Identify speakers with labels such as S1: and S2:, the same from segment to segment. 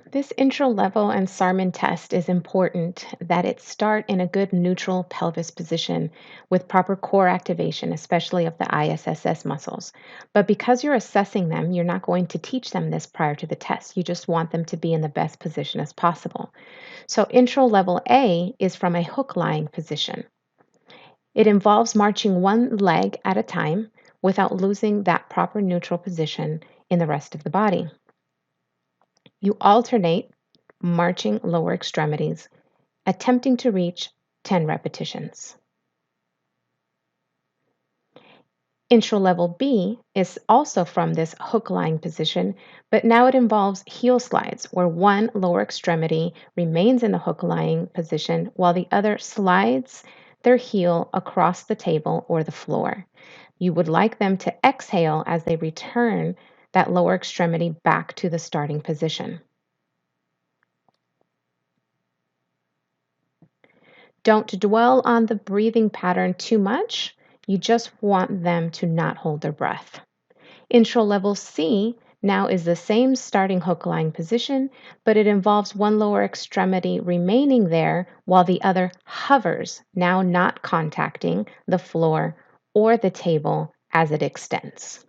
S1: This intro level and Sarman test is important that it start in a good neutral pelvis position with proper core activation, especially of the ISSS muscles. But because you're assessing them, you're not going to teach them this prior to the test. You just want them to be in the best position as possible. So intro level A is from a hook lying position. It involves marching one leg at a time without losing that proper neutral position in the rest of the body. You alternate marching lower extremities, attempting to reach 10 repetitions. Intro level B is also from this hook lying position, but now it involves heel slides where one lower extremity remains in the hook lying position while the other slides their heel across the table or the floor. You would like them to exhale as they return that lower extremity back to the starting position. Don't dwell on the breathing pattern too much. You just want them to not hold their breath. Intro level C now is the same starting hook lying position, but it involves one lower extremity remaining there while the other hovers, now not contacting the floor or the table as it extends.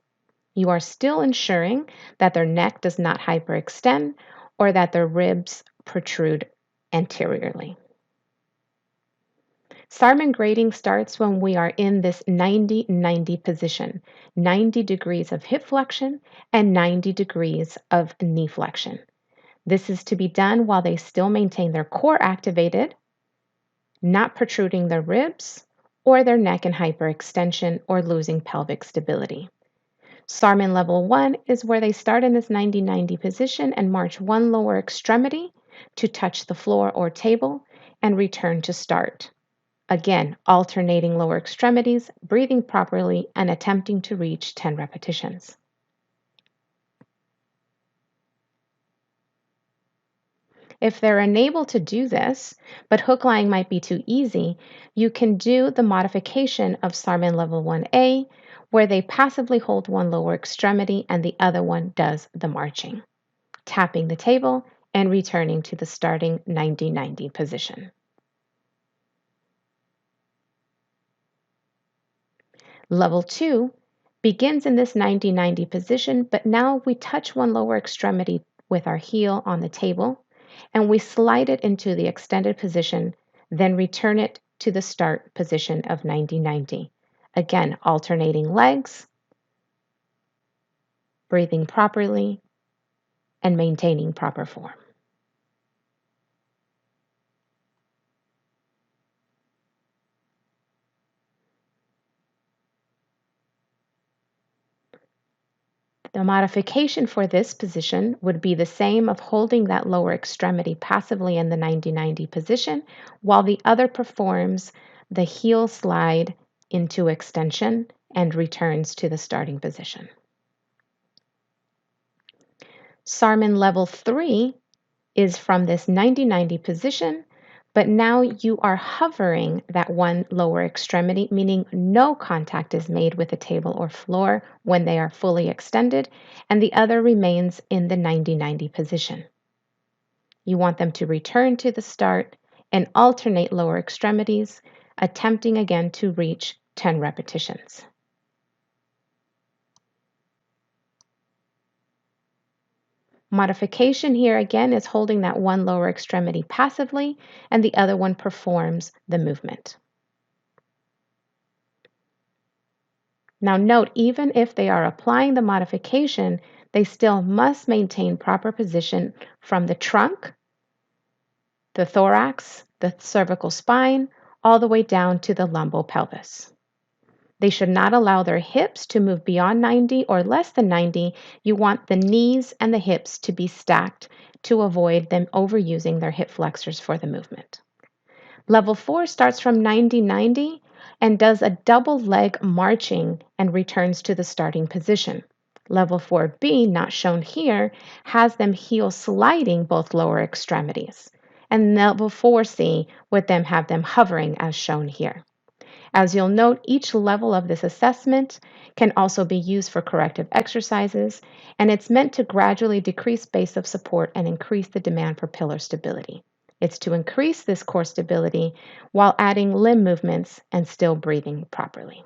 S1: You are still ensuring that their neck does not hyperextend or that their ribs protrude anteriorly. Sarman grading starts when we are in this 90-90 position, 90 degrees of hip flexion and 90 degrees of knee flexion. This is to be done while they still maintain their core activated, not protruding their ribs or their neck in hyperextension or losing pelvic stability. Sarman level 1 is where they start in this 90-90 position and march one lower extremity to touch the floor or table and return to start. Again, alternating lower extremities, breathing properly, and attempting to reach 10 repetitions. If they're unable to do this, but hook lying might be too easy, you can do the modification of Sarman level 1A, where they passively hold one lower extremity and the other one does the marching, tapping the table and returning to the starting 90-90 position. Level 2 begins in this 90-90 position, but now we touch one lower extremity with our heel on the table and we slide it into the extended position, then return it to the start position of 90-90. Again, alternating legs, breathing properly, and maintaining proper form. The modification for this position would be the same of holding that lower extremity passively in the 90-90 position while the other performs the heel slide into extension and returns to the starting position. Sarman level 3 is from this 90-90 position, but now you are hovering that one lower extremity, meaning no contact is made with the table or floor when they are fully extended, and the other remains in the 90-90 position. You want them to return to the start and alternate lower extremities, attempting again to reach 10 repetitions. Modification here again is holding that one lower extremity passively and the other one performs the movement. Now note, even if they are applying the modification, they still must maintain proper position from the trunk, the thorax, the cervical spine, all the way down to the lumbopelvis. They should not allow their hips to move beyond 90 or less than 90. You want the knees and the hips to be stacked to avoid them overusing their hip flexors for the movement. Level 4 starts from 90-90 and does a double leg marching and returns to the starting position. Level 4B, not shown here, has them heel sliding both lower extremities. And level 4C would then have them hovering as shown here. As you'll note, each level of this assessment can also be used for corrective exercises, and it's meant to gradually decrease base of support and increase the demand for pillar stability. It's to increase this core stability while adding limb movements and still breathing properly.